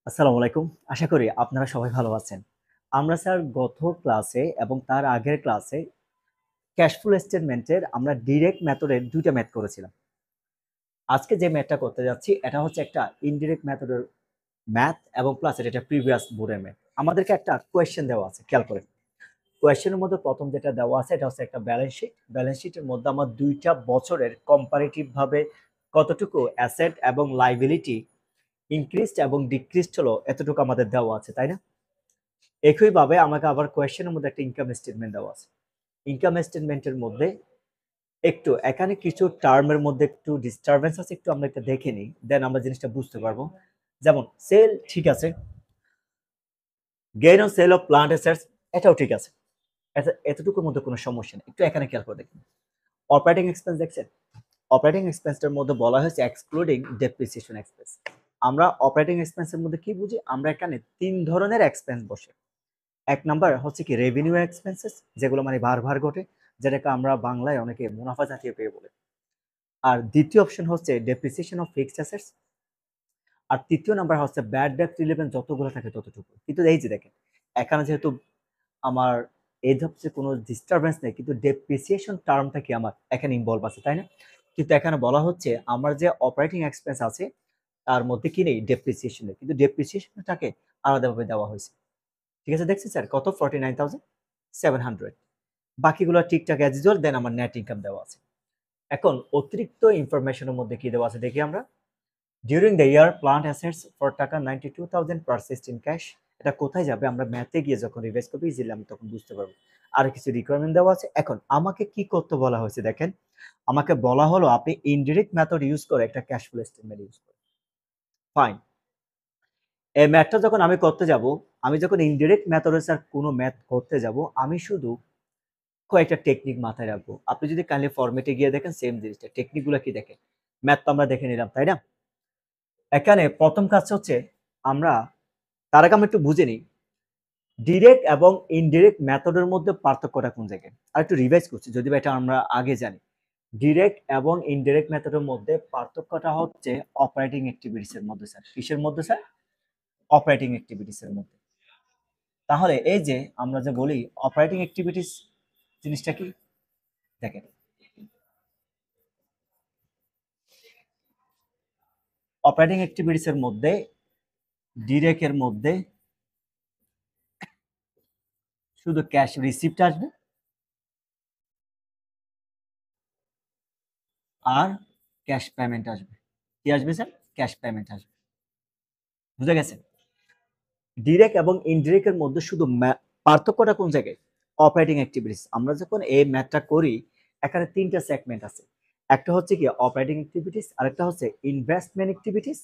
আসসালামু আলাইকুম। আশা করি আপনারা সবাই ভালো আছেন। আমরা স্যার গত ক্লাসে এবং তার আগের ক্লাসে ক্যাশ ফ্লো স্টেটমেন্টের আমরা ডিরেক্ট মেথডের ২ টা ম্যাথ করেছিলাম। আজকে যে ম্যাথটা করতে যাচ্ছি এটা হচ্ছে একটা ইনডিরেক্ট মেথডের ম্যাথ এবং প্লাস এটা একটা প্রিভিয়াস বোর্ডের ম্যাথ। আমাদেরকে একটা কোয়েশ্চেন দেওয়া আছে, খেয়াল করেন। কোয়েশ্চেনের মধ্যে ১ম যেটা দেওয়া আছে এটা হচ্ছে একটা ব্যালেন্স শিট। ব্যালেন্স শিটের মধ্যে আমার ২ টা বছরের কম্পারেটিভ ভাবে কতটুকু অ্যাসেট এবং লায়াবিলিটি ইনক্রিজড এবং ডিক্রিজড হলো এতটুকু আমাদের দেওয়া আছে, তাই না? একইভাবে আমাকে আবার কোয়েশ্চেনের মধ্যে একটা ইনকাম স্টেটমেন্ট দেওয়া আছে। ইনকাম স্টেটমেন্টের মধ্যে একটু এখানে কিছু টার্মের মধ্যে একটু ডিস্টারবেন্স আছে, একটু আমরা এটা দেখে নিই, দেন আমরা জিনিসটা বুঝতে পারবো। যেমন সেল ঠিক আছে, gain on sale of plant assets এটাও ঠিক আছে, এতটুকুর মধ্যে কোনো সমস্যা নেই। একটু এখানে খেয়াল করে দেখুন, অপারেটিং এক্সপেন্স দেখছেন? অপারেটিং এক্সপেন্সটার মধ্যে বলা হয়েছে এক্সক্লুডিং ডেপ্রিসিয়েশন এক্সপেন্স। আমরা অপারেটিং এক্সপেন্সের মধ্যে কি বুঝি? আমরা এখানে ৩ ধরনের এক্সপেন্স বসে। এক নাম্বার হচ্ছে কি রেভিনিউ এক্সপেন্সেস, যেগুলো মানে ভার ঘটে, যেটাকে আমরা বাংলায় অনেকে মুনাফা জাতীয় ব্যয় বলে। আর দ্বিতীয় অপশন হচ্ছে ডেপ্রিসিয়েশন অফ ফিক্সড অ্যাসেটস। আর তৃতীয় নাম্বার হচ্ছে ব্যাড ডেট রিলেভেন্ট যতগুলো থাকে ততটুকু। কিন্তু এই যে দেখেন, এখানে যেহেতু আমার এই হচ্ছে কোনো ডিস্টারবেন্স নেই, কিন্তু ডেপ্রিসিয়েশন টার্মটা কি আমার এখানে ইনভলভ আছে, তাই না? কিন্তু এখানে বলা হচ্ছে আমার যে অপারেটিং এক্সপেন্স আছে তার মধ্যে কি নেই? ডেপ্রিসিয়েশন নেই, কিন্তু ডেপ্রিসিয়েশনটাকে আলাদাভাবে দেওয়া হয়েছে। ঠিক আছে, দেখছি স্যার কত 49,700। বাকিগুলো ঠিকঠাক অ্যাজ ইউজুয়াল, দেন আমার নেট ইনকাম দেওয়া আছে। এখন অতিরিক্ত ইনফরমেশনের মধ্যে কি দেওয়া আছে দেখি আমরা। During the year plant assets for টাকা 92,000 পারচেসড ইন ক্যাশ। এটা কোথায় যাবে আমরা ম্যাথে গিয়ে যখন রিভাইজ করবো ইজিলি আমি তখন বুঝতে পারবো। আর কিছু রিকোয়ারমেন্ট দেওয়া আছে। এখন আমাকে কি করতে বলা হয়েছে দেখেন, আমাকে বলা হলো আপনি ইনডিরেক্ট মেথড ইউজ করে একটা ক্যাশ ফ্লো স্টেটমেন্ট ইউজ করেন। ফাইন, এই ম্যাথটা যখন আমি করতে যাব, আমি যখন ইনডিরেক্ট মেথডে স্যার কোনো ম্যাথ করতে যাব, আমি শুধু কয়েকটা টেকনিক মাথায় রাখবো। আপনি যদি কাইন্ডলি ফরম্যাটে গিয়ে দেখেন সেম জিনিসটা। টেকনিকগুলো কি দেখেন? ম্যাথ তো আমরা দেখে নিলাম, তাই না? এখানে ১ম কাজ হচ্ছে আমরা তার আগে আমরা একটু বুঝে নিই ডিরেক্ট এবং ইনডিরেক্ট মেথডের মধ্যে পার্থক্যটা কোন জায়গায়। আরেকটু রিভাইজ করছি যদিও বা এটা আমরা আগে জানি। ডিরেক্ট এবং ইনডিরেক্ট মেথডের মধ্যে পার্থক্যটা হচ্ছে অপারেটিং এক্টিভিটিস এর মধ্যে স্যার। কিসের মধ্যে স্যার? অপারেটিং এক্টিভিটিস এর মধ্যে। তাহলে এই যে আমরা যে বলি অপারেটিং এক্টিভিটিস জিনিসটা কি? দেখেন, অপারেটিং এক্টিভিটিস এর মধ্যে ডিরেক্ট এর মধ্যে শুধু ক্যাশ রিসিপ্ট আসবে আর ক্যাশ পেমেন্ট আসবে। কি আসবে স্যার? ক্যাশ পেমেন্ট আসবে। বুঝা গেছে? ডিরেক্ট এবং ইনডিরেক্ট এর মধ্যে শুধু পার্থক্যটা কোন জায়গায়? Operating activities. আমরা যখন এই ম্যাথটা করি, এখানে ৩ টা সেগমেন্ট আছে। একটা হচ্ছে কি অপারেটিং অ্যাক্টিভিটিস, আরেকটা হচ্ছে ইনভেস্টমেন্ট অ্যাক্টিভিটিস,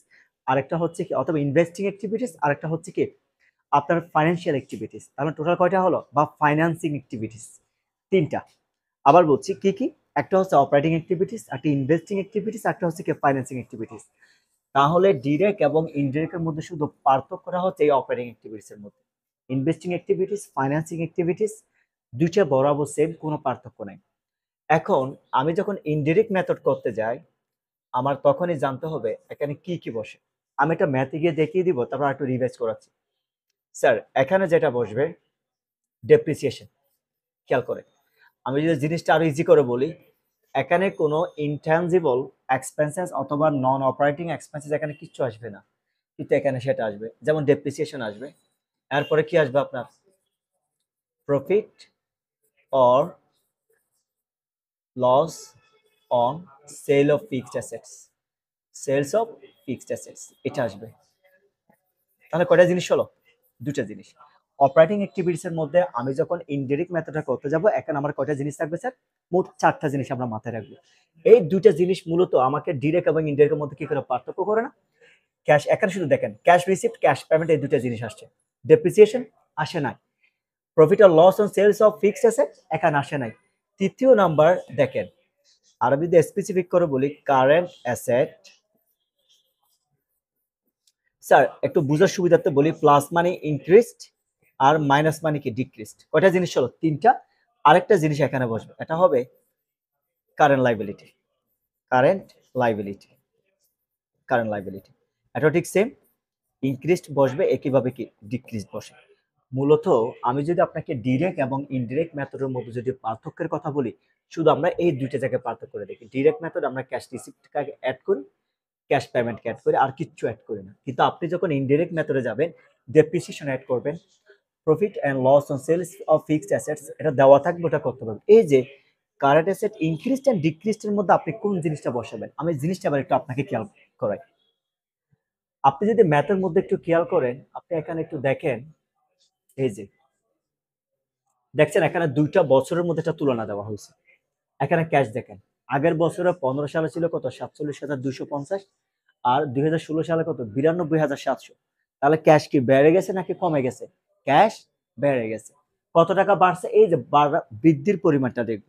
আরেকটা হচ্ছে কি অথবা ইনভেস্টিং অ্যাক্টিভিটিস, আরেকটা হচ্ছে কি আপনার ফাইন্যান্সিয়াল অ্যাক্টিভিটিস। তাহলে টোটাল কয়টা হলো? বা ফাইন্যান্সিং অ্যাক্টিভিটিস ৩ টা। আবার বলছি কি, কি? একটা হচ্ছে অপারেটিং অ্যাক্টিভিটিস, একটা ইনভেস্টিং অ্যাক্টিভিটিস, একটা হচ্ছে কি ফাইন্যান্সিং অ্যাক্টিভিটিস। তাহলে ডিরেক্ট এবং ইনডিরেক্ট এর মধ্যে শুধু পার্থক্যটা হচ্ছে এই অপারেটিং অ্যাক্টিভিটিস এর মধ্যে। ইনভেস্টিং অ্যাক্টিভিটিস, ফাইন্যান্সিং অ্যাক্টিভিটিস দুইটা বরাবর সেম, কোনো পার্থক্য নাই। এখন আমি যখন ইনডিরেক্ট মেথড করতে যাই, আমার তখনই জানতে হবে এখানে কি কি বসে। আমি এটা ম্যাথে গিয়ে দেখিয়ে দিব, তারপর একটু রিভাইজ করাচ্ছি। স্যার এখানে যেটা বসবে ডেপ্রিসিয়েশন। খেয়াল করে আমি যদি জিনিসটা আরো ইজি করে বলি, এখানে কোনো ইনট্যানজিবল এক্সপেন্সেস অথবা নন অপারেটিং এক্সপেন্সেস এখানে কিচ্ছু আসবে না, কিন্তু এখানে সেটা আসবে। যেমন ডেপ্রিসিয়েশন আসবে, এরপরে কি আসবে আপনার? Profit or loss on sale of fixed assets. Sales of fixed assets এটা আসবে। তাহলে কয়টা জিনিস হলো? দুটা জিনিস। অপারেটিং অ্যাক্টিভিটিস এর মধ্যে আমি যখন ইনডিরেক্ট মেথডটা করতে যাব, এখন আমার কয়টা জিনিস থাকবে স্যার? মোট 4টা জিনিস আমরা মাথায় রাখবো। এই দুইটা জিনিস মূলত আমাকে ডিরেক্ট এবং ইনডিরেক্ট এর মধ্যে কি করে পার্থক্য করে না? ক্যাশ, এখানে শুধু দেখেন ক্যাশ রিসিপ্ট, ক্যাশ পেমেন্ট, এই দুইটা জিনিস আসছে। ডেপ্রিসিয়েশন আসে নাই। Profit or loss on sales of fixed asset এখানে আসে নাই। তৃতীয় নাম্বার দেখেন, আর যদি স্পেসিফিক করে বলি কারেন্ট অ্যাসেট, স্যার একটু বুঝার সুবিধার্থে বলি প্লাস মানে ইনক্রিজড আর মাইনাস মানে কি ডিক্রিজড। কয়টা জিনিস হলো? 3টা। আরেকটা জিনিস এখানে বসবে, এটা হবে current liability. Current liability, current liability এটা ঠিক সেম। ইনক্রিজড বসবে, একইভাবে কি ডিক্রিজ বসে। মূলত আমি যদি আপনাকে ডিরেক্ট এবং ইনডিরেক্ট মেথডের মধ্যে যদি পার্থক্যের কথা বলি, শুধু আমরা এই দুইটা জায়গায় পার্থক্য করে দেখি। ডিরেক্ট মেথড আমরা ক্যাশ রিসিপ্টটাকে অ্যাড করি, ক্যাশ পেমেন্টকে অ্যাড করি, আর কিচ্ছু অ্যাড করি না। কিন্তু আপনি যখন ইনডিরেক্ট মেথডে যাবেন, ডেপ্রিসিয়েশন অ্যাড করবেন, profit and loss on sales of fixed assets এটা দেওয়া থাকবে, ওটা করতে পারবেন। এই যে current asset increased and decreased এর মধ্যে আপনি কোন জিনিসটা বসাবেন, আমি জিনিসটা আবার একটু আপনাকে খেয়াল করাই। আপনি যদি ম্যাথের মধ্যে একটু খেয়াল করেন, আপনি এখানে একটু দেখেন, এই যে দেখছেন এখানে ২ টা বছরের মধ্যে একটা তুলনা দেওয়া হয়েছে। এখানে ক্যাশ দেখেন। আগের বছরে ১৫ সালে ছিল কত? ৪৭,২৫০, আর ২০১৬ সালে কত? ৯২,৭০০। তাহলে ক্যাশ কি বেড়ে গেছে নাকি কমে গেছে? ক্যাশ বেড়ে গেছে। কত টাকা বাড়ছে? এই যে বৃদ্ধির পরিমাণটা দেখব।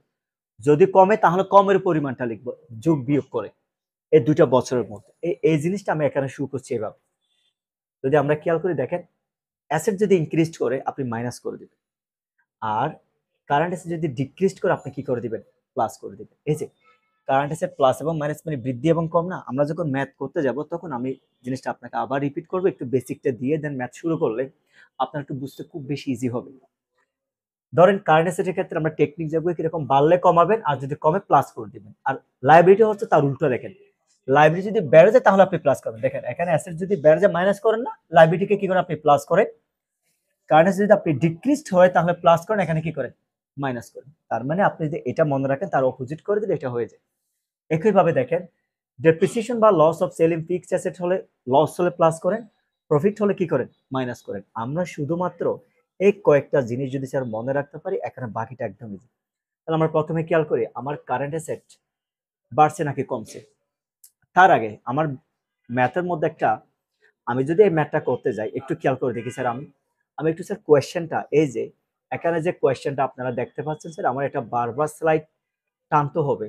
যদি কমে তাহলে কমের পরিমাণটা লিখব যোগ বিয়োগ করে। এই ২ টা বছরের মধ্যে। এই জিনিসটা আমি এখানে শুরু করছি এভাবে। যদি আমরা খেয়াল করি দেখেন, অ্যাসেট যদি ইনক্রিজ করে আপনি মাইনাস করে দিবেন। আর কারেন্ট অ্যাসেট যদি ডিক্রিজ করে আপনি কি করে দিবেন? প্লাস করে দিবেন। এই যে কারেন্ট অ্যাসেট প্লাস এবং মাইনাস মানে বৃদ্ধি এবং কম না? আমরা যখন ম্যাথ করতে যাব তখন আমি জিনিসটা আপনাকে আবার রিপিট করব, একটু বেসিকটা দিয়ে দেন ম্যাথ শুরু করলে আপনার একটু বুঝতে খুব বেশি ইজি হবে। ধরেন কারেন্ট অ্যাসেটের ক্ষেত্রে আমরা টেকনিক যাবো কিরকম, বাড়লে কমাবেন আর যদি কমে প্লাস করে দিবেন। আর লায়াবিলিটি হচ্ছে তার উল্টো দেখেন। লায়াবিলিটি যদি বেড়ে যায় তাহলে আপনি প্লাস করবেন। দেখেন এখানে অ্যাসেট যদি বেড়ে যায় মাইনাস করেন না, লায়াবিলিটিকে কি করেন আপনি প্লাস করেন। কারেন্ট অ্যাসেট যদি আপনি ডিক্রিজড হয় তাহলে প্লাস করেন, এখানে কি করেন? মাইনাস করেন। তার মানে আপনি যদি এটা মনে রাখেন তার অপোজিট করে দিলে এটা হয়ে যায়। একইভাবে দেখেন, ডেপ্রিসিয়েশন বা loss of selling fixed asset হলে, লস হলে প্লাস করেন, প্রফিট হলে কি করেন? মাইনাস করেন। আমরা শুধুমাত্র এই কয়েকটা জিনিস যদি স্যার মনে রাখতে পারি, এখানে বাকিটা একদম ইজি। তাহলে আমরা প্রথমে খেয়াল করি আমার কারেন্ট অ্যাসেট বাড়ছে নাকি কমছে। তার আগে আমার ম্যাথের মধ্যে একটা, আমি যদি এই ম্যাথটা করতে যাই একটু খেয়াল করে দেখি স্যার, আমি আমি একটু স্যার কোয়েশ্চেনটা, এই যে এখানে যে কোয়েশ্চেনটা আপনারা দেখতে পাচ্ছেন স্যার, আমার এটা বারবার স্লাইড টানতে হবে।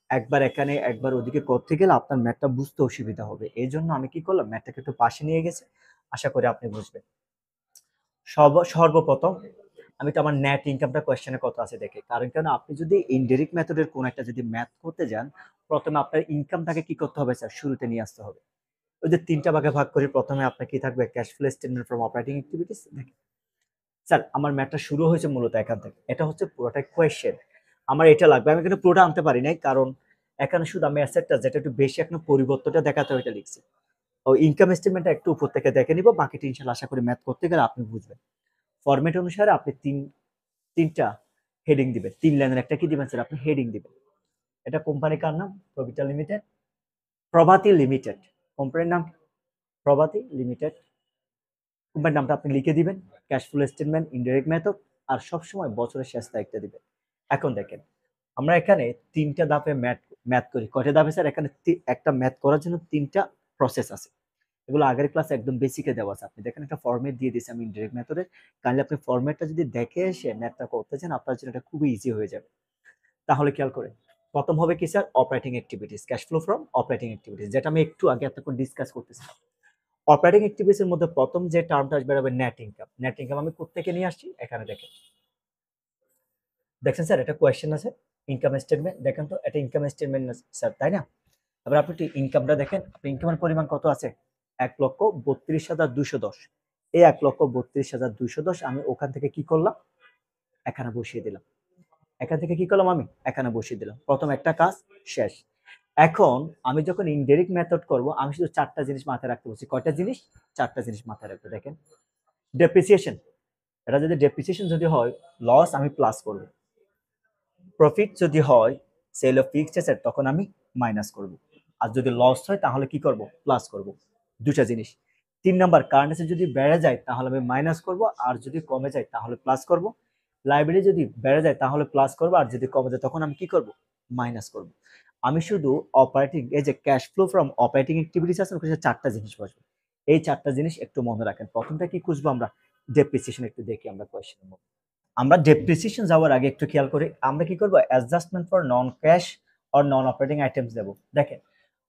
একবার এখানে একবার ওদিকে করতে গেলে আপনার ম্যাথটা বুঝতে অসুবিধা হবে। এইজন্য আমি কি করলাম, ম্যাথটাকে একটু পাশে নিয়ে গেছি। আশা করি আপনি বুঝবেন। সর্বপ্রথম আমি তো আমার নেট ইনকামটা কোয়েশ্চেনে কত আছে দেখি। কারণ কেন, আপনি যদি ইনডিরেক্ট মেথডের কোন একটা যদি ম্যাথ করতে যান, প্রথমে আপনার ইনকামটাকে কি করতে হবে স্যার? শুরুতে নিয়ে আসতে হবে। ওই যে ৩ টা ভাগে ভাগ করি, প্রথমে আপনার কি থাকবে? Cash flow statement from operating activities. দেখেন স্যার আমার ম্যাথটা শুরু হয়েছে মূলত এখান থেকে। এটা হচ্ছে পুরোটাই কোয়েশ্চেন। আমার এটা লাগবে। আমি কিন্তু পুরোটা আনতে পারি নাই। কারণ এখানে শুধু আমি অ্যাসেটটা যেটা একটু বেশি এখনো পরিবর্তনটা দেখাতে হয় এটা লিখছি। ও ইনকাম স্টেটমেন্টটা একটু উপর থেকে দেখে নিব। বাকিটা ইনশাআল্লাহ আশা করি ম্যাথ করতে গেলে আপনি বুঝবেন। ফরমেট অনুসারে আপনি ৩ টা হেডিং দিবেন। ৩ লাইনের একটা কি দিবেন স্যার? আপনি হেডিং দিবেন। এটা কোম্পানি কার নাম? প্রবিটা লিমিটেড। প্রভাতী লিমিটেড। কোম্পানির নাম কি? প্রভাতী লিমিটেড। কোম্পানির নামটা আপনি লিখে দিবেন। Cash flow statement, indirect method, আর সবসময় বছরের শেষ তারিখটা দিবেন। এখন দেখেন, আমরা এখানে ৩ টা ধাপে ম্যাথ করি। কয়টা ধাপে স্যার? এখানে একটা ম্যাথ করার জন্য ৩ টা প্রসেস আছে। এগুলো আগের ক্লাসে একদম বেসিকে দেওয়া আছে। আপনি দেখেন একটা ফরমেট দিয়ে দিয়েছি আমি ইনডাইরেক্ট মেথডের। কাইন্ডলি আপনি ফরমেটটা যদি দেখে এসে ম্যাথটা করতে চান, আপনার জন্য এটা খুবই ইজি হয়ে যাবে। তাহলে খেয়াল করেন। প্রথম হবে কি sir? Operating activities, cash flow from operating activities, যেটা আমি একটু আগে এতক্ষণ ডিসকাস করতেছিলাম। অপারেটিং অ্যাক্টিভিটিস এর মধ্যে প্রথম যে টার্মটা আসবে হবে নেট ইনকাম। নেট ইনকাম আমি কোত্থেকে নিয়ে আসছি? এখানে দেখেন। দেখছেন স্যার এটা কোয়েশ্চেন আছে। ইনকাম স্টেটমেন্ট দেখেন তো, এটা ইনকাম স্টেটমেন্ট না স্যার, তাই না? এবার আপনি একটু ইনকামটা দেখেন। ইনকামের পরিমাণ কত আছে? ১,৩২,২১০। এই ১,৩২,২১০ আমি ওখান থেকে কি করলাম? এখানে বসিয়ে দিলাম। এখান থেকে কি করলাম আমি? এখানে বসিয়ে দিলাম। প্রথম একটা কাজ শেষ। এখন আমি যখন ইনডাইরেক্ট মেথড করব, আমি শুধু ৪ টা জিনিস মাথায় রাখতে বলছি। কয়টা জিনিস? ৪ টা জিনিস মাথায় রাখতে। দেখেন, ডেপ্রিসিয়েশন। এটা যদি ডেপ্রিসিয়েশন যদি হয়, লস আমি প্লাস করব। প্রফিট যদি হয় সেল অফ ফিক্সড অ্যাসেট, তখন আমি মাইনাস করব। আর যদি লস হয় তাহলে কি করব? প্লাস করব। দুটা জিনিস। ৩ নাম্বার, কারেন্ট অ্যাসেট যদি বেড়ে যায় তাহলে আমি মাইনাস করব, আর যদি কমে যায় তাহলে প্লাস করব। লায়াবিলিটি যদি বেড়ে যায় তাহলে প্লাস করব, আর যদি কমে যায় তখন আমি কি করব? মাইনাস করব। আমি শুধু অপারেটিং, এই যে cash flow from operating activities আছে, ওখানে ৪ টা জিনিস বসবে। এই ৪ টা জিনিস একটু মনে রাখেন। প্রথমটা কি খুঁজবো আমরা? ডেপ্রিসিয়েশন একটু দেখি আমরা কোয়েশ্চেনের মধ্যে। আমরা ডেপ্রিসিয়েশন যাওয়ার আগে একটু খেয়াল করি, আমরা কি করব? Adjustment for non cash or non operating items দেব। দেখেন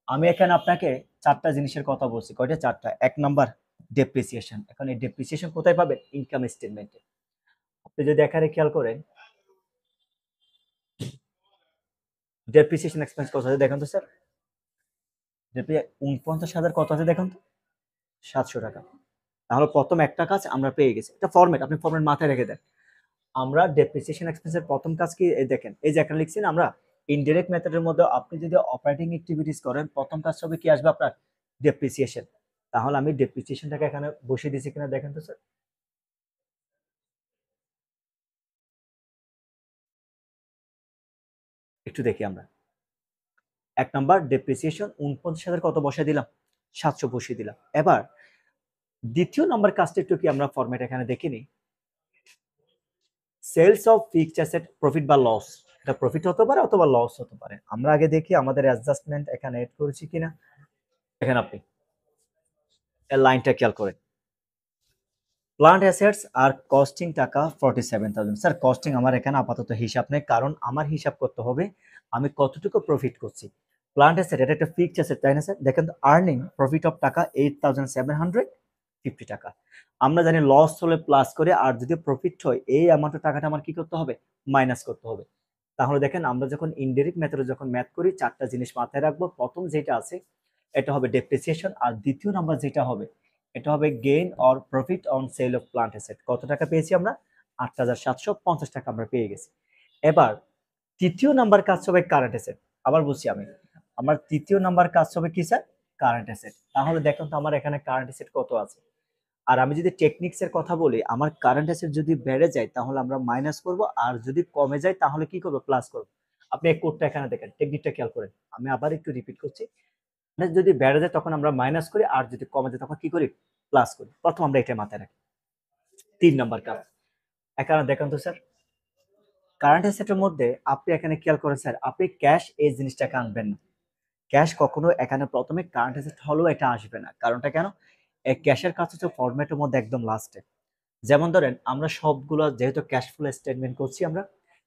আমি এখানে আপনাকে ৪ টা জিনিসের কথা বলছি। কয়টা? ৪ টা। ১ নাম্বার ডেপ্রিসিয়েশন। এখন এই ডেপ্রিসিয়েশন কোথায় পাবেন? ইনকাম স্টেটমেন্টে। আপনি যদি এখানে খেয়াল করেন, ডেপ্রিসিয়েশন এক্সপেন্স কত আছে দেখেন তো স্যার। ৪৯,০০০ কত আছে দেখেন তো? ৭০০ টাকা। তাহলে প্রথম একটা কাজ আমরা পেয়ে গেছি। এটা ফরম্যাট, আপনি ফরম্যাট মাথায় রেখে দেন। আমরা ডেপ্রিসিয়েশন এক্সপেন্সের প্রথম কাজ কি, এই দেখেন এই যে এখানে লিখছি না আমরা ইনডিরেক্ট মেথডের মধ্যে আপনি যদি অপারেটিং অ্যাক্টিভিটিস করেন প্রথম কাজ হবে কি আসবে আপনার ডেপ্রিসিয়েশন। তাহলে আমি ডেপ্রিসিয়েশনটাকে এখানে বসিয়ে দিয়েছি কিনা দেখেন তো স্যার। একটু দেখি আমরা। এক নাম্বার ডেপ্রিসিয়েশন 49,000 কত বসায় দিলাম, 700 বসিয়ে দিলাম। এবার দ্বিতীয় নাম্বার কাজটা একটু কি আমরা ফরম্যাট এখানে দেখে নিই। Sales of fixed asset profit বা লস, এটা প্রফিট হতে পারে অথবা লস হতে পারে। আমরা আগে দেখি আমাদের অ্যাডজাস্টমেন্ট এখানে এড করেছি কিনা। দেখেন আপনি এই লাইনটা খেয়াল করেন, প্লান্ট অ্যাসেটস আর কস্টিং টাকা 47,000। স্যার কস্টিং আমার এখানে আপাতত হিসাব নেই, কারণ আমার হিসাব করতে হবে আমি কতটুকু প্রফিট করছি। প্লান্ট অ্যাসেট এটা একটা ফিক্সড অ্যাসেট তাই না স্যার, দেখেন তো আর্নিং প্রফিট অফ টাকা 8,750 টাকা। আমরা জানি লস হলে প্লাস করে আর যদি প্রফিট হয় এই অ্যামাউন্টের টাকাটা আমার কি করতে হবে, মাইনাস করতে হবে। তাহলে দেখেন আমরা যখন ইনডিরেক্ট মেথডে যখন ম্যাথ করি চারটা জিনিস মাথায় রাখবো। প্রথম যেটা আছে এটা হবে ডেপ্রিসিয়েশন, আর দ্বিতীয় নাম্বার যেটা হবে এটা হবে gain or profit on sale of plant asset. কত টাকা পেয়েছি আমরা, 8,750 টাকা আমরা পেয়ে গেছি। এবার তৃতীয় নাম্বার কাজ হবে কারেন্ট অ্যাসেট। আবার বলছি আমি, আমার তৃতীয় নাম্বার কাজ হবে কি স্যার, কারেন্ট অ্যাসেট। তাহলে দেখুন তো আমার এখানে কারেন্ট অ্যাসেট কত আছে। আর আমি যদি টেকনিক্স এর কথা বলি, আমার কারেন্ট অ্যাসেট যদি বেড়ে যায় তাহলে আমরা মাইনাস করব, আর যদি কমে যায় তাহলে কি করব, প্লাস করব। আপনি এই কোডটা এখানে দেখেন, টেকনিকটা খেয়াল করেন। আমি আবার একটু রিপিট করছি, মানে যদি বেড়ে যায় তখন আমরা মাইনাস করি, আর যদি কমে যায় তখন কি করি, প্লাস করি। প্রথম আমরা এটা মাথায় রাখি। 3 নাম্বার কাজ এখানে দেখেন তো স্যার, কারেন্ট অ্যাসেটের মধ্যে আপনি এখানে খেয়াল করেন স্যার, আপনি ক্যাশ এই জিনিসটাকে আনবেন না। ক্যাশ কখনো এখানে প্রথমে কারেন্ট অ্যাসেট হলেও এটা আসবে না। কারণটা কেন, এই ক্যাশের কাজ হচ্ছে ফরম্যাটের মধ্যে একদম লাস্টে। যেমন ধরেন আমরা সবগুলো যেহেতু ক্যাশ ফ্লো স্টেটমেন্ট করছি আমরা,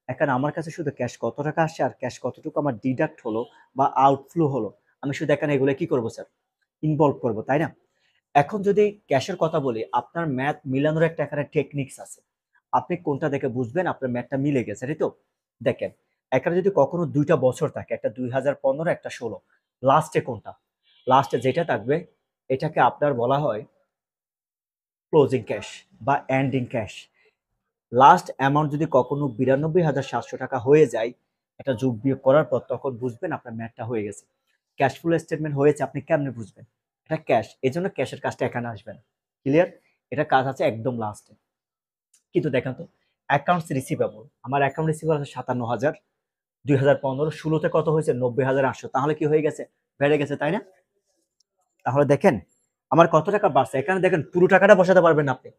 এখানে আমার কাছে শুধু ক্যাশ কত টাকা আসছে আর ক্যাশ কতটুকু আমার ডিডাক্ট হলো বা আউটফ্লো হলো, আমি শুধু এখানে এগুলো কি করবো স্যার, ইনভলভ করবো তাই না। এখন যদি ক্যাশের কথা বলি, আপনার ম্যাথ মিলানোর একটা এখানে টেকনিক্স আছে। আপনি কোনটা দেখে বুঝবেন আপনার ম্যাথটা মিলে গেছে, তাই তো। দেখেন এখানে যদি কখনো দুইটা বছর থাকে, একটা 2015 একটা 16, লাস্টে কোনটা, লাস্টে যেটা থাকবে এটাকে আপনার বলা হয় ক্লোজিং ক্যাশ বা এন্ডিং ক্যাশ। লাস্ট অ্যামাউন্ট যদি কখনো 92,700 টাকা হয়ে যায়, এটা যোগ বিয়োগ করার পর তখন বুঝবেন আপনার ম্যাথটা হয়ে গেছে। ক্যাশ ফ্লো স্টেটমেন্ট হয়েছে আপনি কেমনে বুঝবেন, এটা ক্যাশ, এই জন্য ক্যাশের কাজটা এখানে আসবে না। ক্লিয়ার, এটা কাজ আছে একদম লাস্টে। কিন্তু দেখেন তো অ্যাকাউন্টস রিসিভেবল, আমার অ্যাকাউন্ট রিসিভেবল আছে 57,000, 2015 ষোলোতে কত হয়েছে 90,800, তাহলে কি হয়ে গেছে, বেড়ে গেছে তাই না। তাহলে দেখেন আমার কত টাকা বাড়ছে, এখানে দেখেন পুরো টাকাটা বসাতে পারবেন না আপনি,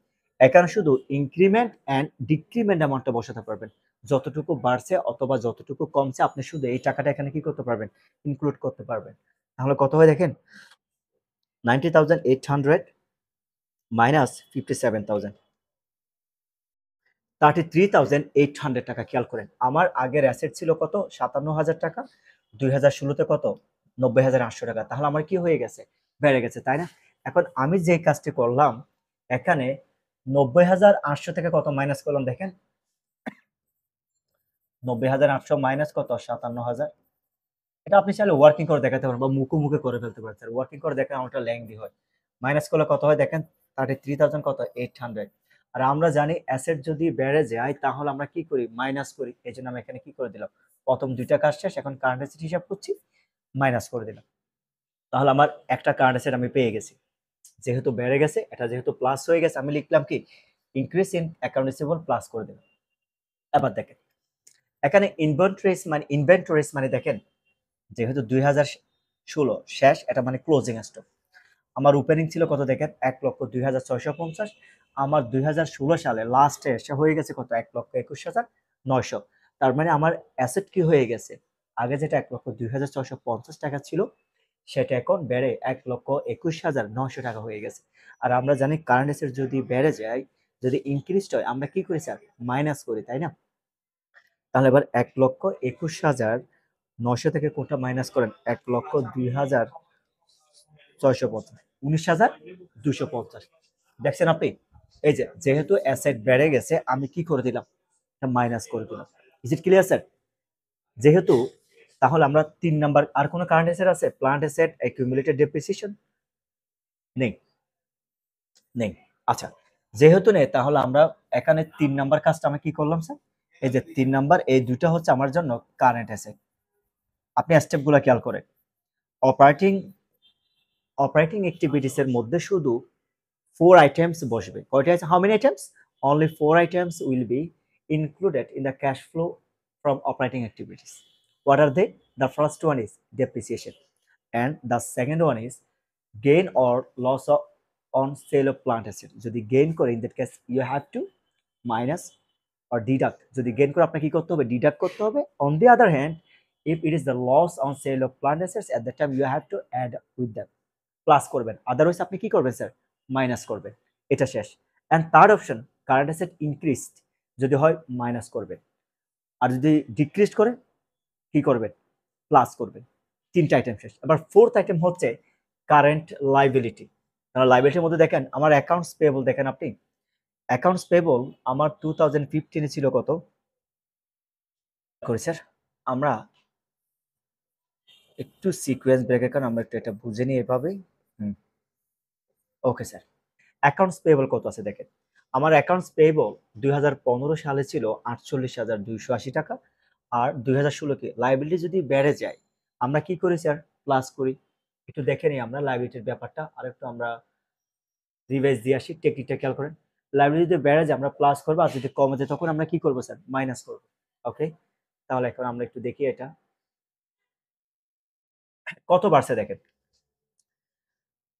এখানে শুধু ইনক্রিমেন্ট অ্যান্ড ডিক্রিমেন্ট অ্যামাউন্টটা বসাতে পারবেন। যতটুকু বাড়ছে অথবা যতটুকু কমছে আপনি শুধু এই টাকাটা এখানে কি করতে পারবেন, ইনক্লুড করতে পারবেন। তাহলে কত হয় দেখেন, 90,800 মাইনাস 57,000, 33,800 টাকা। খেয়াল করেন আমার আগের অ্যাসেট ছিল কত, 57,000 টাকা, 2016তে কত, 90,800 টাকা। তাহলে আমার কি হয়ে গেছে, বেড়ে গেছে তাই না। এখন আমি যে কাজটি করলাম, এখানে 90,800 থেকে কত মাইনাস করলাম দেখেন, 90,800 মাইনাস কত, 57,000। এটা আপনি চাইলে ওয়ার্কিং করে দেখাতে পারেন বা মুখে মুখে করে ফেলতে পারেন স্যার, ওয়ার্কিং করে দেখেন আমারটা লেংদি হয়। মাইনাস করলে কত হয় দেখেন, 33,000 কত, 800। আর আমরা জানি অ্যাসেট যদি বেড়ে যায় তাহলে আমরা কি করি, মাইনাস করি। এই জন্য আমি এখানে কি করে দিলাম, প্রথম দুইটা কাজ শেষ, এখন কারেন্ট অ্যাসেট হিসাব করছি, মাইনাস করে দিলাম। তাহলে আমার একটা কারেন্ট অ্যাসেট আমি পেয়ে গেছি। যেহেতু বেড়ে গেছে, এটা যেহেতু প্লাস হয়ে গেছে, আমি লিখলাম কি, increase in account receivable plus করে দিলাম। এবার দেখেন এখানে ইনভেন্টরিজ মানে দেখেন, যেহেতু 2016 শেষ, এটা মানে ক্লোজিং স্টক। আমার ওপেনিং ছিল কত দেখেন, 1,02,650। আমার 2016 সালে লাস্টে এসে হয়ে গেছে কত, 1,21,900। তার মানে আমার অ্যাসেট কি হয়ে গেছে, আগে যেটা 1,02,650 টাকা ছিল সেটা এখন বেড়ে 1,21,900 টাকা হয়ে গেছে। আর আমরা জানি কারেন্ট অ্যাসেট যদি বেড়ে যায়, যদি ইনক্রিজ হয়, আমরা কি করি স্যার, মাইনাস করি তাই না। তাহলে এবার 1,21,900 থেকে কোনটা মাইনাস করেন, 1,02,650, 19,250। দেখছেন আপনি, এই যে যেহেতু অ্যাসেট বেড়ে গেছে আমি কি করে দিলাম, মাইনাস করে দিলাম। Is it clear sir. যেহেতু তাহলে আমরা 3 নাম্বার, আর কোনো কারেন্ট অ্যাসেট আছে, প্লান্ট অ্যাসেট অ্যাকুমুলেটেড ডেপ্রিসিয়েশন নেই, নেই। আচ্ছা, যেহেতু নেই তাহলে আমরা এখানে ৩ নাম্বার কাজটা আমি কি করলাম স্যার? এই যে ৩ নাম্বার এই ২ টা হচ্ছে আমার জন্য কারেন্ট অ্যাসেট। আপনি স্টেপগুলা খেয়াল করেন। অপারেটিং অপারেটিং অ্যাক্টিভিটিস এর মধ্যে শুধু 4 items বসবে। কয়টা আছে? How many items? Only 4 items will be included in the cash flow from operating activities. What are they? The first one is depreciation, and the second one is gain or loss on sale of plant asset. যদি gain করে, in that case you have to minus or deduct. যদি gain করে আপনাকে কি করতে হবে? Deduct করতে হবে. On the other hand, if it is the loss on sale of plant assets, at that time you have to add with them. Plus করবেন, otherwise আপনি কি করবেন স্যার? মাইনাস করবেন। এটা শেষ। And third option, current asset increased যদি হয় minus করবেন, আর যদি ডিক্রিজ করে কি করবেন? প্লাস করবেন। ৩টা আইটেম শেষ। এবার ফোর্থ আইটেম হচ্ছে কারেন্ট লাইবিলিটি। লাইবিলিটির মধ্যে দেখেন আমার অ্যাকাউন্টস পেয়েবল, দেখেন আপনি অ্যাকাউন্টস পেয়েবল আমার 2015 এ ছিল কত করি স্যার? আমরা একটু সিকোয়েন্স ব্রেকের কারণে আমরা একটু এটা বুঝে নিই এভাবেই। Okay sir. অ্যাকাউন্টস পেয়েবল কত আছে দেখেন। আমার অ্যাকাউন্টস পেয়েবল ২০১৫ সালে ছিল ৪৮,২৮০ টাকা। আর ২০১৬ কে লায়াবিলিটি যদি বেড়ে যায়, আমরা কি করি স্যার? প্লাস করি। একটু দেখে নিই আমরা লায়াবিলিটির ব্যাপারটা আরেকটু আমরা রিভাইজ দিয়ে আসি। টেকনিকটা খেয়াল করেন। লায়াবিলিটি যদি বেড়ে যায় আমরা প্লাস করব, আর যদি কমে যায় তখন আমরা কি করব স্যার? মাইনাস করব। ওকে? তাহলে এখন আমরা একটু দেখি এটা। কত বাড়ছে দেখেন।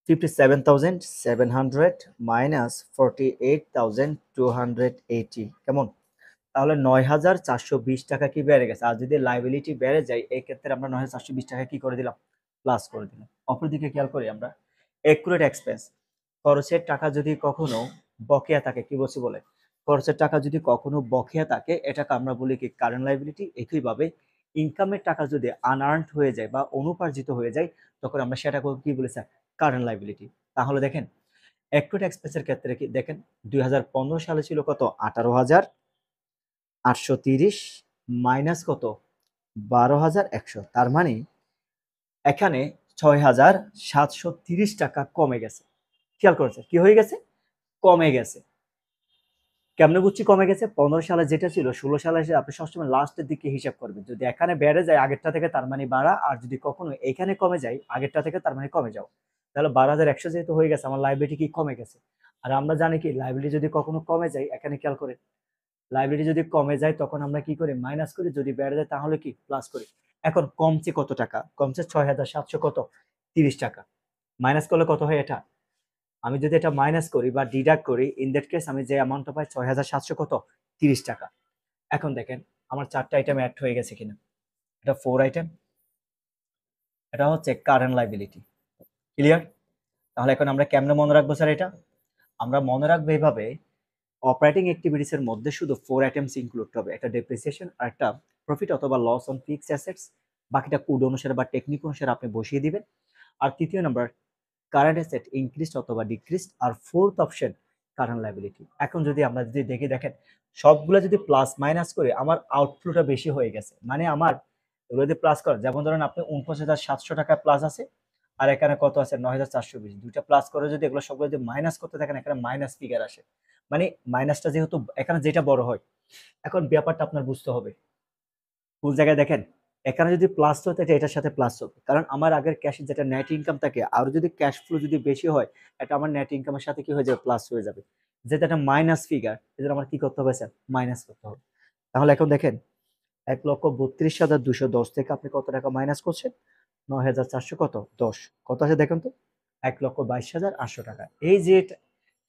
57,700 মাইনাস 48,280 কেমন? তাহলে ৯,৪২০ টাকা কি বেড়ে গেছে। আর যদি লায়াবিলিটি বেড়ে যায় এই ক্ষেত্রে আমরা ৯,৪২০ টাকা কি করে দিলাম? প্লাস করে দিলাম। অপরদিকে খেয়াল করি আমরা একুরেট এক্সপেন্স। খরচের টাকা যদি কখনো বকেয়া থাকে, কি বলছি বলে? খরচের টাকা যদি কখনো বকেয়া থাকে এটাকে আমরা বলি কি? Current liability. একইভাবে ইনকামের টাকা যদি আনআর্নড হয়ে যায় বা অনুপার্জিত হয়ে যায় তখন আমরা সেটাকে কি বলি স্যার? Current liability. তাহলে দেখেন একুরেট এক্সপেন্সের ক্ষেত্রে কি দেখেন ২০১৫ সালে ছিল কত? ১৮,৮৩০ মাইনাস কত? ১২,১০০। তার মানে এখানে ৬,৭৩০ টাকা কমে গেছে। খেয়াল করেছেন কি হয়ে গেছে? কমে গেছে। কেমনে বুঝছি কমে গেছে? ১৫ সালে যেটা ছিল ১৬ সালে এসে আপনি সবসময় লাস্টের দিকে হিসাব করবেন। যদি এখানে বেড়ে যায় আগেরটা থেকে তার মানে বাড়া, আর যদি কখনো এখানে কমে যায় আগেরটা থেকে তার মানে কমে যাও। তাহলে ১২,১০০ যেহেতু হয়ে গেছে আমার লায়াবিলিটি কি কমে গেছে। আর আমরা জানি কি লায়াবিলিটি যদি কখনো কমে যায়, এখানে খেয়াল করেন লায়াবিলিটি যদি কমে যায় তখন আমরা কি করি? মাইনাস করি। যদি বেড়ে যায় তাহলে কি? প্লাস করি। এখন কমছে কত টাকা? কমছে ৬,৭০০ কত? ৩০ টাকা। মাইনাস করলে কত হয় এটা? আমি যদি এটা মাইনাস করি বা ডিডাক্ট করি, ইন দ্যাট কেস আমি যে অ্যামাউন্টটা পাই ৬,৭০০ কত? ৩০ টাকা। এখন দেখেন আমার ৪ টা আইটেম এড হয়ে গেছে কিনা? এটা 4 আইটেম। এটা হচ্ছে কারেন্ট লায়াবিলিটি। ক্লিয়ার? তাহলে এখন আমরা কেমনে মনে রাখবো স্যার এটা? আমরা মনে রাখবো এভাবে, অপারেটিং অ্যাক্টিভিটিস এর মধ্যে শুধু 4 আইটেমস ইনক্লুড হবে। একটা ডেপ্রিসিয়েশন, আর একটা প্রফিট অথবা লস অন ফিক্সড অ্যাসেটস। বাকিটা কোড অনুসারে বা টেকনিক অনুসারে আপনি বসিয়ে দিবেন। আর তৃতীয় নাম্বার কারেন্ট অ্যাসেট ইনক্রিজড অথবা ডিক্রিজড। আর ফোর্থ অপশন কারেন্ট লায়াবিলিটি। এখন যদি আমরা যদি দেখেন সবগুলো যদি প্লাস মাইনাস করে আমার আউটফ্লোটা বেশি হয়ে গেছে। মানে আমার এগুলো যদি প্লাস করেন, যেমন ধরেন আপনি ৪৯,৭০০ টাকা প্লাস আছে আর এখানে কত আছে? ৯,৪২০। দুইটা প্লাস করে যদি এগুলো সবগুলো যদি মাইনাস করতে থাকেন এখানে মাইনাস ফিগার আসে। মানে মাইনাসটা যেহেতু এখানে যেটা বড় হয়। এখন ব্যাপারটা আপনার বুঝতে হবে। কোন জায়গায় দেখেন এখানে যদি প্লাস হতো এটা এটার সাথে প্লাস হবে। কারণ আমার আগের ক্যাশের যেটা নেট ইনকাম থাকে আর যদি ক্যাশ ফ্লো যদি বেশি হয় এটা আমার নেট ইনকামের সাথে কি হয়ে যাবে? প্লাস হয়ে যাবে। যেটা একটা মাইনাস ফিগার এজন্য আমার কি করতে হবে স্যার? মাইনাস করতে হবে। তাহলে এখন দেখেন ১,৩২,২১০ থেকে আপনি কত টাকা মাইনাস করছেন? ৯,৪০০ কত? ১০। কত আসে দেখেন তো? ১,২২,৮০০ টাকা। এই যে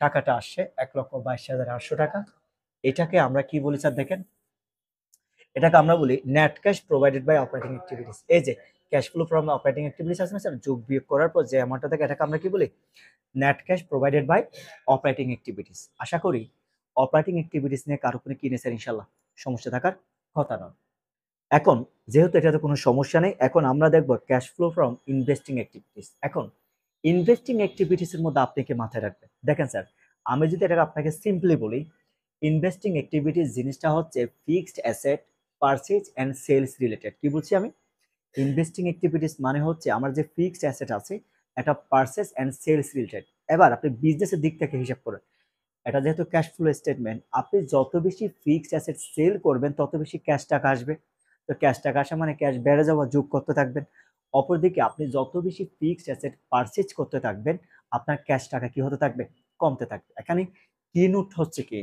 টাকাটা আসছে ১,২২,৮০০ টাকা, এটাকে আমরা কি বলি স্যার দেখেন? এটাকে আমরা বলি net cash provided by operating activities. এই যে cash flow from operating activities আছে না স্যার, যোগ বিয়োগ করার পর যে অ্যামাউন্টটা থাকে এটাকে আমরা কি বলি? Net cash provided by operating activities. আশা করি অপারেটিং অ্যাক্টিভিটিস নিয়ে কারো কোনো কি নেই স্যার ইনশাআল্লাহ সমস্যা থাকার কথা নয়। এখন যেহেতু এটাতে কোনো সমস্যা নেই, এখন আমরা দেখব cash flow from investing activities. এখন ইনভেস্টিং অ্যাক্টিভিটিস এর মধ্যে আপনি কি মাথায় রাখবেন? দেখেন স্যার, আমি যদি এটাকে আপনাকে সিম্পলি বলি, ইনভেস্টিং অ্যাক্টিভিটিস জিনিসটা হচ্ছে fixed asset purchase and sales related. কি বলছি আমি? ইনভেস্টিং অ্যাক্টিভিটিস মানে হচ্ছে আমার যে ফিক্সড অ্যাসেট আছে এটা পারচেজ অ্যান্ড সেলস রিলেটেড। এবার আপনি বিজনেসের দিক থেকে হিসাব করেন। এটা যেহেতু ক্যাশ ফ্লো স্টেটমেন্ট, আপনি যত বেশি ফিক্সড অ্যাসেট সেল করবেন তত বেশি ক্যাশ টাকা আসবে। তো ক্যাশ টাকা আসা মানে ক্যাশ বেড়ে যাওয়া, যোগ করতে থাকবেন। অপরদিকে আপনি যত বেশি ফিক্সড অ্যাসেট পারচেজ করতে থাকবেন, আপনার ক্যাশ টাকা কি হতে থাকবে? কমতে থাকবে। এখানে কি নোট হচ্ছে কি,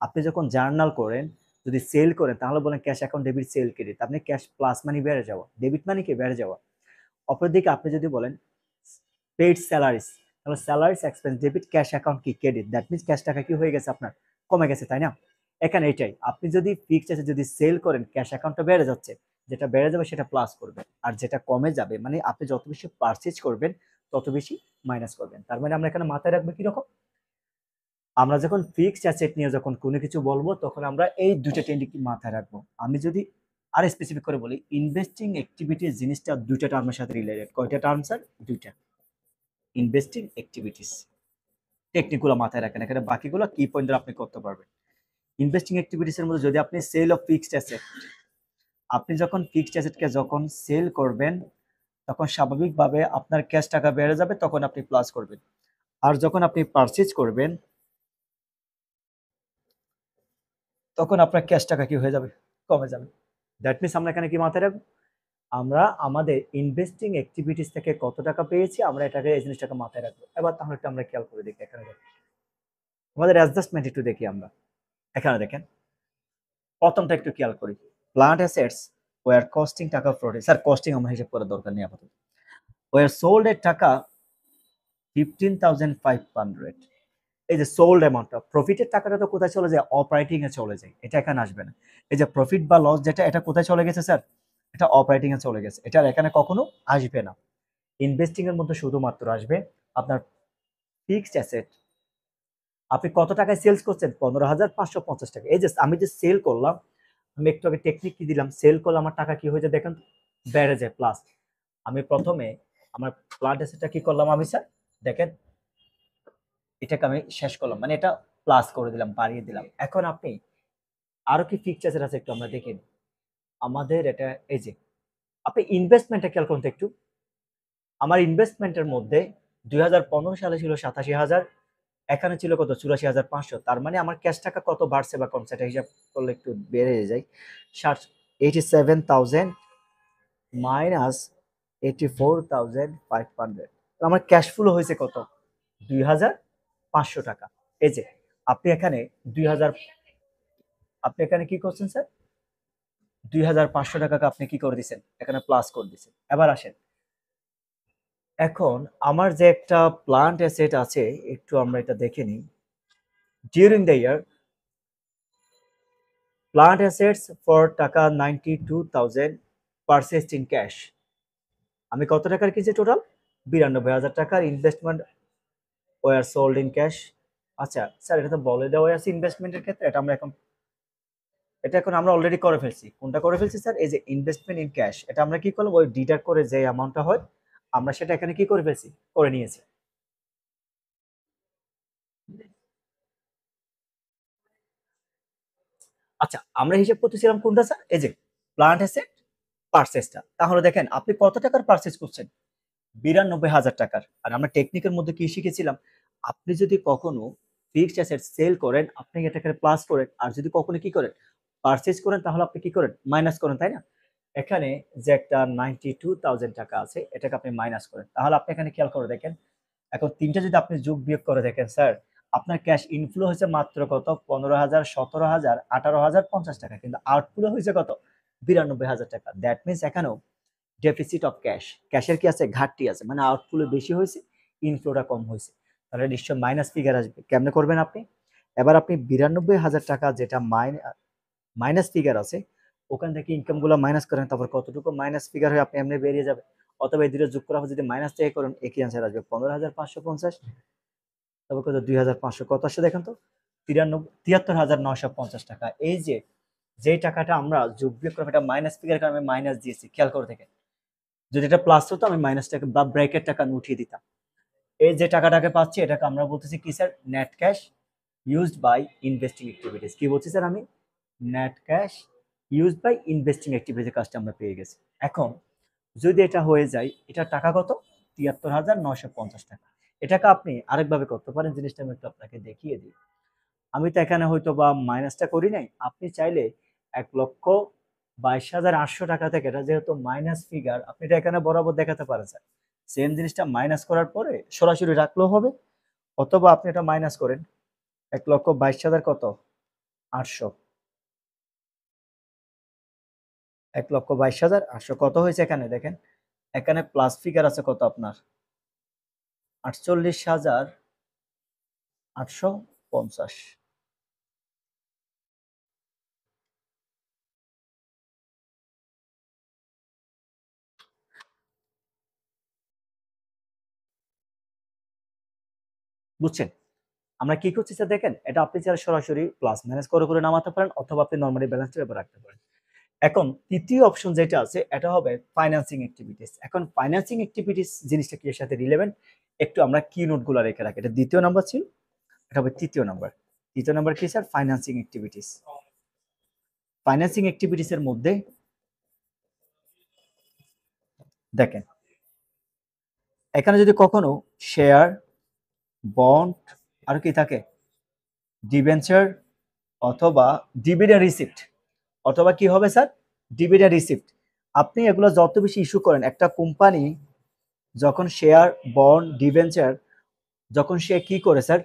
আপনি যখন জার্নাল করেন, যদি সেল করেন তাহলে বলেন cash account debit, sale credit, আপনি ক্যাশ প্লাস মানি বেড়ে যাওয়া, ডেবিট মানি কি বেড়ে যাওয়া। অপরদিকে আপনি যদি বলেন পেইড স্যালারিস, তাহলে salaries expense debit, cash account কি ক্রেডিট, দ্যাট মিনস ক্যাশ টাকা কি হয়ে গেছে আপনার? কমে গেছে, তাই না? এখানে এটাই, আপনি যদি ফিক্সড আছে যদি সেল করেন ক্যাশ অ্যাকাউন্টটা বেড়ে যাচ্ছে, যেটা বেড়ে যাবে সেটা প্লাস করবেন, আর যেটা কমে যাবে মানে আপনি যত বেশি পারচেজ করবেন তত বেশি মাইনাস করবেন। তার মানে আমরা এখানে মাথায় রাখবো কিরকম, আমরা যখন ফিক্সড অ্যাসেট নিয়ে যখন কোনো কিছু বলবো তখন আমরা এই দুটো টেকনিক মাথায় রাখবো। আমি যদি আর স্পেসিফিক করে বলি, ইনভেস্টিং অ্যাক্টিভিটিস জিনিসটা দুইটা টার্মের সাথে রিলেটেড। কয়টা টার্ম স্যার? দুইটা। ইনভেস্টিং অ্যাক্টিভিটিস টেকনিকগুলো মাথায় রাখেন, এখানে বাকিগুলো কি পয়েন্ট আপনি করতে পারবেন। ইনভেস্টিং অ্যাক্টিভিটিস এর মধ্যে যদি আপনি সেল অফ ফিক্সড অ্যাসেট, আপনি যখন ফিক্সড অ্যাসেটকে যখন সেল করবেন তখন স্বাভাবিকভাবে আপনার ক্যাশ টাকা বেড়ে যাবে, তখন আপনি প্লাস করবেন। আর যখন আপনি পারচেজ করবেন তখন আপনার ক্যাশ টাকা কি হয়ে যাবে? কমে যাবে। দ্যাট মিনস আমরা এখানে কি মাথায় রাখবো, আমরা আমাদের ইনভেস্টিং অ্যাক্টিভিটিস থেকে কত টাকা পেয়েছি আমরা এটাকে এই জিনিসটাকে মাথায় রাখবো। এবার তাহলে একটু আমরা খেয়াল করে দেখি, এখানে দেখি আমাদের অ্যাডজাস্টমেন্ট একটু দেখি আমরা। এখানে দেখেন প্রথমটা একটু খেয়াল করি, প্লান্ট অ্যাসেটস ওয়ার কস্টিং টাকা ফ্রড, স্যার কস্টিং আমরা হিসাব করার দরকার নেই আপাতত। ওয়ার সোল্ড এর টাকা 15,500, এই যে সোল্ড অ্যামাউন্টটা, প্রফিটের টাকাটা তো কোথায় চলে যায়? অপারেটিং এ চলে যায়, এটা এখানে আসবে না। এই যে প্রফিট বা লস যেটা, এটা কোথায় চলে গেছে স্যার? এটা অপারেটিং এ চলে গেছে, এটা এখানে কখনো আসবে না। ইনভেস্টিং এর মধ্যে শুধুমাত্র আসবে আপনার ফিক্সড অ্যাসেট, আপনি কত টাকায় সেলস করছেন? 15,550 টাকা। এই যে আমি যে সেল করলাম, আমি একটু আগে টেকনিক কি দিলাম, সেল করলে আমার টাকা কি হয়ে যায় দেখেন, বেড়ে যায় প্লাস। আমি প্রথমে আমার প্লান্ট অ্যাসেটটা কি করলাম আমি স্যার, দেখেন এটাকে আমি শেষ করলাম, মানে এটা প্লাস করে দিলাম, বাড়িয়ে দিলাম। এখন আপনি আরো কি ফিক্সড অ্যাসেট আছে একটু আমরা দেখি। আমাদের এটা এই যে আপনি ইনভেস্টমেন্টটা খেয়াল করুন তো একটু। আমার ইনভেস্টমেন্টের মধ্যে 2015 সালে ছিল 87,000, এখানে ছিল কত? 84,500। তার মানে আমার ক্যাশ টাকা কত বাড়ছে বা কমছে এটা হিসাব করলে একটু বেড়ে যায়। 87,000 মাইনাস 84,500, আমার ক্যাশ ফ্লো হয়েছে কত? 2,500 টাকা। এই যে আপনি এখানে 2,000, আপনি এখানে কি করছেন স্যার? 2,500 টাকাকে আপনি কি করে দিচ্ছেন? এখানে প্লাস করে দিচ্ছেন। এবার আসেন, এখন আমার যে একটা প্লান্ট অ্যাসেট আছে, একটু আমরা এটা দেখে নিই। During the year plant assets for টাকা 92,000 পারচেজড ইন ক্যাশ। আমি কত টাকার কিনছি টোটাল? 92,000 টাকার investment were sold in cash. আচ্ছা স্যার, এটা তো বলে দেওয়া আছে ইনভেস্টমেন্টের ক্ষেত্রে, এটা এখন আমরা অলরেডি করে ফেলছি। কোনটা করে ফেলছি স্যার? এই যে ইনভেস্টমেন্ট ইন ক্যাশ, এটা আমরা কি করলাম, ওই ডিডাক্ট করে যে অ্যামাউন্টটা হয় আমরা সেটা এখানে কি করে ফেলছি, করে নিয়েছি। আচ্ছা আমরা হিসাব করতেছিলাম কোনটা স্যার? এই যে প্লান্ট অ্যাসেট পারচেজটা। তাহলে দেখেন আপনি কত টাকার পারচেজ করছেন? 92,000 টাকার। আর আমরা টেকনিকের মধ্যে কি শিখেছিলাম? আপনি যদি কখনো ফিক্সড অ্যাসেট সেল করেন, আপনি এটাকে প্লাস করেন। আর যদি কখনো কি করেন? পারচেজ করেন, তাহলে আপনি কি করেন? মাইনাস করেন, তাই না? এখানে যে একটা 92,000 টাকা আছে, এটাকে আপনি মাইনাস করেন। তাহলে আপনি এখানে খেয়াল করে দেখেন। এখন ৩ টা যদি আপনি যোগ বিয়োগ করে দেখেন স্যার, আপনার ক্যাশ ইনফ্লো হয়েছে মাত্র কত? 15,000, 17,000, 18,050 টাকা। কিন্তু আউটফ্লো হয়েছে কত? 92,000 টাকা। দ্যাট মিনস এখানেও ডেফিসিট অফ ক্যাশ, ক্যাশের কি আছে? ঘাটতি আছে, মানে আউটফ্লো বেশি হয়েছে, ইনফ্লোটা কম হয়েছে। তাহলে নিশ্চয় মাইনাস ফিগার আসবে। কেমনে করবেন আপনি? এবার আপনি 92,000 টাকা যেটা মাইনাস ফিগার আছে, ওখান থেকে ইনকাম গুলো মাইনাস করেন, তারপর কতটুকু মাইনাস ফিগার হয়ে আপনি এমনি বেরিয়ে যাবে। অথবা এই দুটো যোগ করা হবে, যদি মাইনাস থেকে করেন একই অ্যান্সার আসবে, 15,550। তারপর কত? 2,500, কত আসছে দেখেন তো? 73,950 টাকা। এই যে যেই টাকাটা আমরা যোগ বিয়োগ করবো, এটা মাইনাস ফিগার কারণে আমি মাইনাস দিয়েছি, খেয়াল করে দেখেন। যদি এটা প্লাস হতো আমি মাইনাসটাকে বা ব্র্যাকেট টাকা আমি উঠিয়ে দিতাম। এই যে টাকাটাকে পাচ্ছি এটাকে আমরা বলতেছি কি sir? Net cash used by investing activities. কি বলছি স্যার আমি? Net cash used by investing activities কাজটা আমরা পেয়ে গেছি। এখন যদি এটা হয়ে যায়, এটা টাকা কত? 73,950 টাকা। এটাকে আপনি আরেকভাবে করতে পারেন, জিনিসটা আমি একটু আপনাকে দেখিয়ে দিই। আমি তো এখানে হয়তো বা মাইনাসটা করি নাই, আপনি চাইলে 1,22,800 টাকা থেকে, এটা যেহেতু মাইনাস ফিগার, আপনি এটা এখানে বরাবর দেখাতে পারেন স্যার। সেম জিনিসটা মাইনাস করার পরে সরাসরি রাখলেও হবে, অথবা আপনি এটা মাইনাস করেন 1,22,000 কত 800, 1,22,800 কত হয়েছে এখানে দেখেন, এখানে প্লাস ফিগার আছে কত আপনার 48,850। বুঝছেন? আমরা কি করছি স্যার দেখেন, এটা আপনি চাইলে সরাসরি প্লাস মাইনাস করে করে নামাতে পারেন, অথবা আপনি নরমালি ব্যালেন্সটা এভাবে রাখতে পারেন। এখন তৃতীয় অপশন যেটা আছে এটা হবে ফাইন্যান্সিং অ্যাক্টিভিটিস। এখন ফাইন্যান্সিং অ্যাক্টিভিটিস জিনিসটা কি এর সাথে রিলেভেন্ট, একটু আমরা কি নোটগুলো রেখে রাখি। এটা দ্বিতীয় নাম্বার ছিল, এটা হবে তৃতীয় নাম্বার। তৃতীয় নাম্বার কি sir, financing activities. Financing activities এর মধ্যে দেখেন, এখানে যদি কখনো শেয়ার, বন্ড, আর কি থাকে, ডিবেঞ্চার, অথবা ডিভিডেন্ড রিসিপ্ট, অথবা কি হবে স্যার, ডিভিডেন্ড রিসিপ্ট। আপনি এগুলো যত বেশি ইস্যু করেন, একটা কোম্পানি যখন শেয়ার, বন্ড, ডিবেঞ্চার যখন সে কি করে স্যার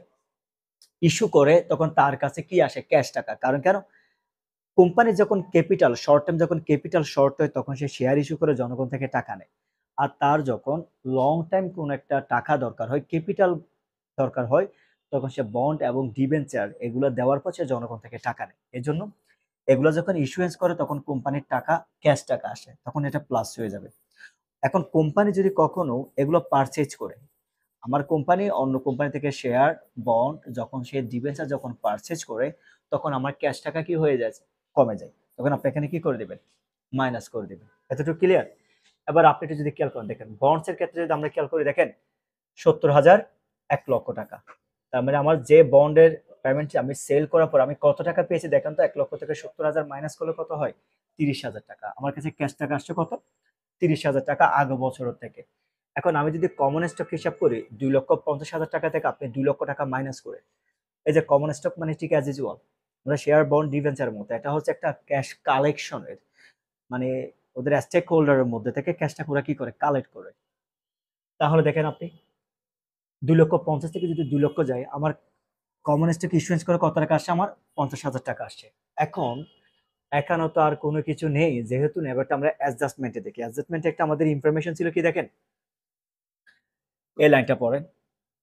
ইস্যু করে, তখন তার কাছে কি আসে, ক্যাশ টাকা। কারণ কেন, কোম্পানি যখন ক্যাপিটাল শর্ট টার্ম, যখন ক্যাপিটাল শর্ট হয় তখন সে শেয়ার ইস্যু করে জনগণ থেকে টাকা নেয়। আর তার যখন লং টাইম কোন একটা টাকা দরকার হয়, ক্যাপিটাল দরকার হয়, তখন সে বন্ড এবং ডিবেঞ্চার এগুলো দেওয়ার পর সে জনগণ থেকে টাকা নেয়। এজন্য এগুলো যখন ইস্যুয়েন্স করে তখন কোম্পানির টাকা, ক্যাশ টাকা আসে, তখন এটা প্লাস হয়ে যাবে। এখন কোম্পানি যদি কখনো এগুলো পারচেজ করে, আমার কোম্পানি অন্য কোম্পানি থেকে শেয়ার, বন্ড যখন সে ডিবেঞ্চার যখন পারচেজ করে, তখন আমার ক্যাশ টাকা কি হয়ে যায়, কমে যায়। তখন আপনি এখানে কি করে দিবেন, মাইনাস করে দিবেন। এতটুকু ক্লিয়ার? এবার আপনি একটু যদি খেয়াল করেন, দেখেন বন্ডস এর ক্ষেত্রে যদি আমরা খেয়াল করি, দেখেন 70,000, 1,00,000 টাকা। তার মানে আমার যে বন্ডের পেমেন্ট আমি সেল করার পর আমি কত টাকা পেয়েছি দেখেন তো, 1,00,000 থেকে 70,000 মাইনাস করলে কত হয়, 30,000 টাকা। আমার কাছে ক্যাশ টাকা আসছে কত, 30,000 টাকা আগে বছরের থেকে। এখন আমি যদি কমন স্টক হিসাব করি, 2,50,000 টাকা থেকে আপনি 2,00,000 টাকা মাইনাস করে, এই যে কমন স্টক মানে ঠিক অ্যাজ ইউজুয়াল, আমরা শেয়ার, বন্ড, ডিবেঞ্চারের মতো, এটা হচ্ছে একটা ক্যাশ কালেকশনের, মানে ওদের স্টেক হোল্ডারের মধ্যে থেকে ক্যাশটা পুরো কি করে, কালেক্ট করে। তাহলে দেখেন আপনি 2,50,000 থেকে যদি 2,00,000 যায়, আমার কমন স্টক ইস্যুয়েন্স করে কত টাকা আসছে, আমার 50,000 টাকা আসছে। এখন এখানে তো আর কোনো কিছু নেই, যেহেতু এবারটা আমরা অ্যাডজাস্টমেন্টে দেখি। অ্যাডজাস্টমেন্টে একটা আমাদের ইনফরমেশন ছিল কি দেখেন, এই লাইনটা পড়েন,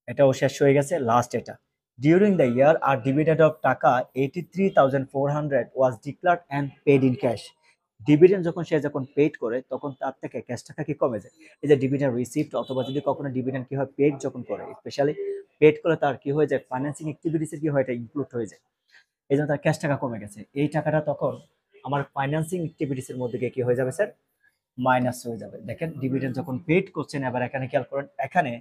এটাও শেষ হয়ে গেছে, লাস্ট এটা। ডিউরিং দ্য ইয়ার আর dividend of taka 83,400 was declared and paid in cash. Dividend যখন সে যখন পেড করে, তখন তার থেকে ক্যাশ টাকা কি কমে যায়। এই যে ডিভিডেন্ড রিসিপ্ট, অথবা যদি কখনো ডিভিডেন্ড কি হয়, পেড যখন করে, স্পেশালি পেড করে, তার কি হয়ে যায়, ফাইন্যান্সিং অ্যাক্টিভিটিসের কি হয়, এটা ইনক্লুড হয়ে যায়। এই জন্য তার ক্যাশ টাকা কমে গেছে। এই টাকাটা তখন আমার ফাইন্যান্সিং অ্যাক্টিভিটিসের মধ্যে গিয়ে কি হয়ে যাবে স্যার, মাইনাস হয়ে যাবে। দেখেন ডিভিডেন্ড যখন পেড করছেন, এবার এখানে খেয়াল করেন, এখানে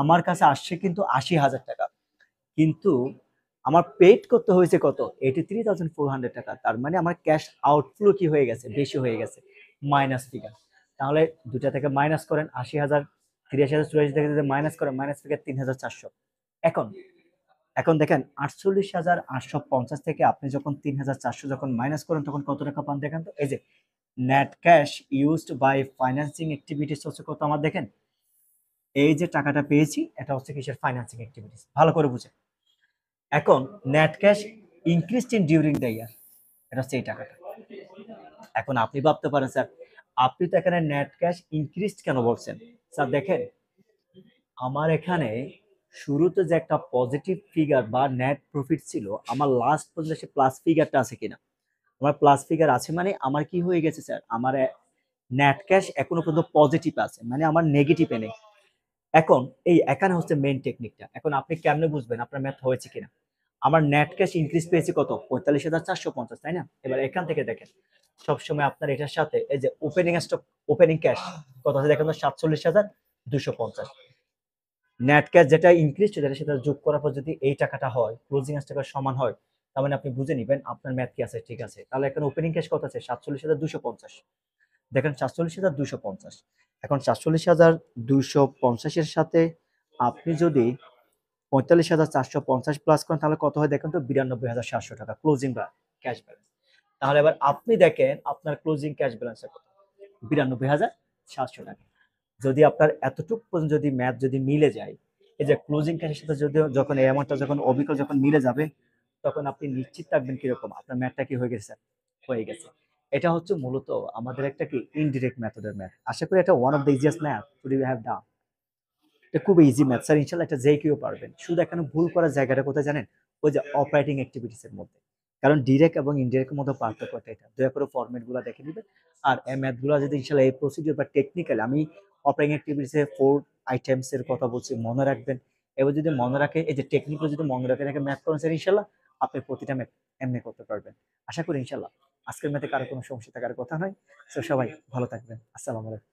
আমার কাছে আসছে কিন্তু 80,000 টাকা, কিন্তু আমার পেড করতে হয়েছে কত, 83,400 টাকা। তার মানে আমার ক্যাশ আউটফ্লো কি হয়ে গেছে, বেশি হয়ে গেছে, মাইনাস ফিগার। তাহলে দুটা থেকে মাইনাস করেন, 80,000, 83,000, 84 থেকে যদি মাইনাস করেন, মাইনাস ফিগার 3,400। এখন এখন দেখেন 48,850 থেকে আপনি যখন 3,400 যখন মাইনাস করেন, তখন কত টাকা পান দেখেন তো। এই যে net cash used by financing activities হচ্ছে কত আমার, দেখেন এই যে টাকাটা পেয়েছি, এটা হচ্ছে কিসের, ফাইন্যান্সিং অ্যাক্টিভিটিস। ভালো করে বুঝেন। এখন net cash increased in during the ইয়ার, এটা হচ্ছে এই টাকাটা। এখন আপনি ভাবতে পারেন স্যার, আপনি তো এখানে নেট ক্যাশ ইনক্রিজড কেন বলছেন। স্যার দেখেন, আমার এখানে শুরুতে যে একটা পজিটিভ ফিগার বা নেট প্রফিট ছিল, আমার লাস্ট পর্যন্ত সে প্লাস ফিগারটা আছে কিনা, আমার প্লাস ফিগার আছে, মানে আমার কি হয়ে গেছে স্যার, আমার নেট ক্যাশ এখনো পর্যন্ত পজিটিভ আছে, মানে আমার নেগেটিভে নেই। এখন এই এখানে হচ্ছে মেইন টেকনিকটা। এখন আপনি কেমনে বুঝবেন আপনার ম্যাথ হয়েছে কিনা। আমার নেট ক্যাশ ইনক্রিজ পেয়েছি কত, 45,450, তাই না। এবার এখান থেকে দেখেন, সবসময় আপনার এটার সাথে এই যে ওপেনিং স্টক, ওপেনিং ক্যাশ কত আছে দেখেন তো, 47,250। নেট ক্যাশ যেটা ইনক্রিজ, যেটা সেটা যোগ করার পর যদি এই টাকাটা হয়, ক্লোজিং স্টকের সমান হয়, তার মানে আপনি বুঝে নিবেন আপনার ম্যাথ কি আছে, ঠিক আছে। তাহলে এখন ওপেনিং ক্যাশ কত আছে, 47,250। দেখেন 47,250। এখন 47,250 এর সাথে আপনি যদি 45,450 প্লাস করেন তাহলে কত হয় দেখেন তো, 92,700 টাকা ক্লোজিং বা ক্যাশ ব্যালেন্স। তাহলে এবার আপনি দেখেন আপনার ক্লোজিং ক্যাশ ব্যালেন্সটা কত, 92,700 টাকা। যদি আপনার এতটুকু পর্যন্ত যদি ম্যাথ যদি মিলে যায়, এই যে ক্লোজিং ক্যাশের সাথে যদি যখন এই অ্যামাউন্টটা যখন অবিকল যখন মিলে যাবে, তখন আপনি নিশ্চিত থাকবেন কিরকম আপনার ম্যাথটা কি হয়ে গেছে, হয়ে গেছে। এটা হচ্ছে মূলত আমাদের একটা কি ইনডিরেক্ট মেথডের ম্যাথ। আশা করি এটা one of the easiest math today we have done. এটা খুব ইজি ম্যাথ স্যার, ইনশাল্লাহ এটা যে কেউ পারবেন। শুধু এখানে ভুল করার জায়গাটা কোথায় জানেন, ওই যে অপারেটিং অ্যাক্টিভিটিস এর মধ্যে। কারণ ডিরেক্ট এবং ইনডিরেক্টের মধ্যে পার্থক্যটা এটা, দয়া করে ফরম্যাট গুলো দেখে নিবেন। আর এই ম্যাথ গুলো যদি ইনশাল্লাহ এই প্রসিডিউর বা টেকনিক্যাল, আমি অপারেটিং অ্যাক্টিভিটিস এর 4 আইটেমস এর কথা বলছি, মনে রাখবেন। এবার যদি মনে রাখে, এই যে টেকনিকগুলো যদি মনে রাখে রেখে ম্যাথ করেন স্যার, ইনশাল্লাহ আপনি প্রতিটা ম্যাথ এমনি করতে পারবেন। আশা করি ইনশাল্লাহ আজকের ম্যাথে কারো কোনো সমস্যা থাকার কথা নয়। তো সবাই ভালো থাকবেন। আসসালামু আলাইকুম।